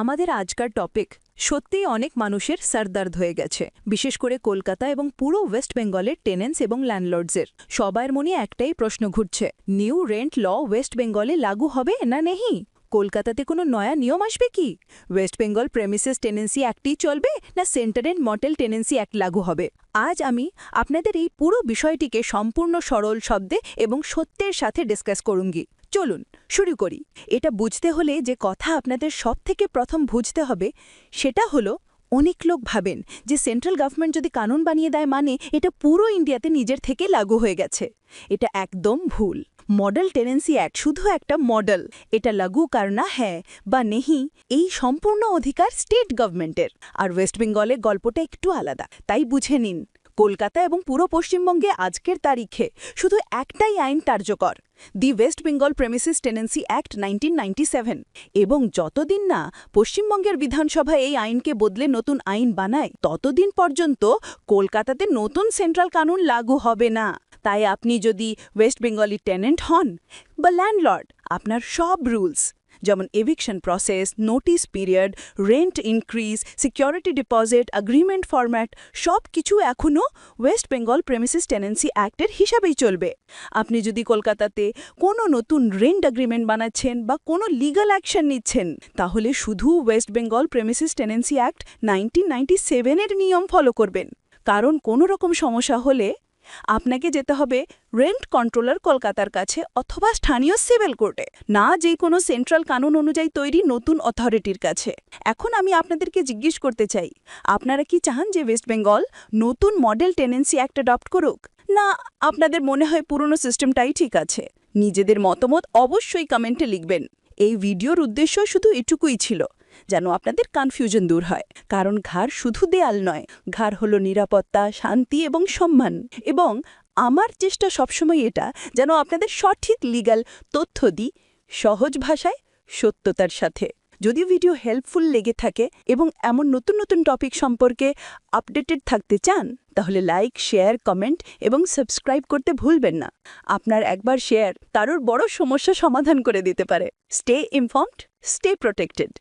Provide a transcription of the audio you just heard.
আমাদের আজকার টপিক সত্যিই অনেক মানুষের সরদর্দ হয়ে গেছে, বিশেষ করে কলকাতা এবং পুরো ওয়েস্ট বেঙ্গলের টেনেন্টস এবং ল্যান্ডলর্ডসের। সবার মনে একটাই প্রশ্ন ঘুরছে, নিউ রেন্ট ল ওয়েস্ট বেঙ্গলে লাগু হবে না নেই? কলকাতাতে কোনো নয়া নিয়ম আসবে কি? ওয়েস্ট বেঙ্গল প্রেমিসেস টেনেন্সি অ্যাক্টই চলবে না centre and model tenancy act লাগু হবে? আজ আমি আপনাদের এই পুরো বিষয়টিকে সম্পূর্ণ সরল শব্দে এবং সত্যের সাথে ডিসকাস করুঙ্গি। চলুন শুরু করি। এটা বুঝতে হলে যে কথা আপনাদের সবথেকে প্রথম বুঝতে হবে সেটা হলো, অনেক লোক ভাবেন যে সেন্ট্রাল গভর্নমেন্ট যদি কানুন বানিয়ে দেয় মানে এটা পুরো ইন্ডিয়াতে নিজের থেকে লাগু হয়ে গেছে। এটা একদম ভুল। মডেল টেনেন্সি অ্যাক্ট শুধু একটা মডেল। এটা লাগু করনা হ্যাঁ বা নেহি এই সম্পূর্ণ অধিকার স্টেট গভর্নমেন্টের। আর ওয়েস্ট বেঙ্গলে গল্পটা একটু আলাদা, তাই বুঝে নিন। কলকাতা এবং পুরো পশ্চিমবঙ্গে আজকের তারিখে শুধু একটাই আইন কার্যকর, the West Bengal premises tenancy act 1997। এবং যতদিন না পশ্চিমবঙ্গের বিধানসভা এই আইনকে বদলে নতুন আইন বানায় ততদিন পর্যন্ত কলকাতাতে নতুন সেন্ট্রাল কানুন লাগু হবে না। তাই আপনি যদি ওয়েস্ট বেঙ্গলি টেনেন্ট হন বা ল্যান্ডলর্ড, আপনার সব রুলস যেমন eviction process, notice period, rent increase, security deposit, agreement format সব কিছু এখনও ওয়েস্ট বেঙ্গল প্রেমিসেস টেনেন্সি অ্যাক্টের হিসাবেই চলবে। আপনি যদি কলকাতাতে কোনো নতুন রেন্ট এগ্রিমেন্ট বানাচ্ছেন বা কোনো লিগাল অ্যাকশন নিচ্ছেন, তাহলে শুধু West Bengal premises tenancy act 1997-এর নিয়ম ফলো করবেন। কারণ কোনো রকম সমস্যা হলে আপনাকে যেতে হবে রেন্ট কন্ট্রোলার কলকাতার কাছে অথবা স্থানীয় সিভিল কোর্টে, না যে কোনো সেন্ট্রাল কানুন অনুযায়ী তৈরি নতুন অথরিটির কাছে। এখন আমি আপনাদেরকে জিজ্ঞেস করতে চাই, আপনারা কি চান যে ওয়েস্ট বেঙ্গল নতুন মডেল টেনেন্সি অ্যাক্ট অ্যাডপ্ট করুক, না আপনাদের মনে হয় পুরনো সিস্টেমটাই ঠিক আছে? নিজেদের মতামত অবশ্যই কমেন্টে লিখবেন। এই ভিডিওর উদ্দেশ্য শুধু এটুকুই ছিল, যেন আপনাদের কনফিউশন দূর হয়। কারণ ঘর শুধু দেয়াল নয়, ঘর হলো নিরাপত্তা, শান্তি এবং সম্মান। এবং আমার চেষ্টা সবসময় এটা, যেন আপনাদের সঠিক লিগ্যাল তথ্য দিই সহজ ভাষায়, সত্যতার সাথে। যদি ভিডিও হেল্পফুল লেগে থাকে এবং এমন নতুন নতুন টপিক সম্পর্কে আপডেটেড থাকতে চান, তাহলে লাইক, শেয়ার, কমেন্ট এবং সাবস্ক্রাইব করতে ভুলবেন না। আপনার একবার শেয়ার কারোর বড় সমস্যা সমাধান করে দিতে পারে। Stay informed, stay protected.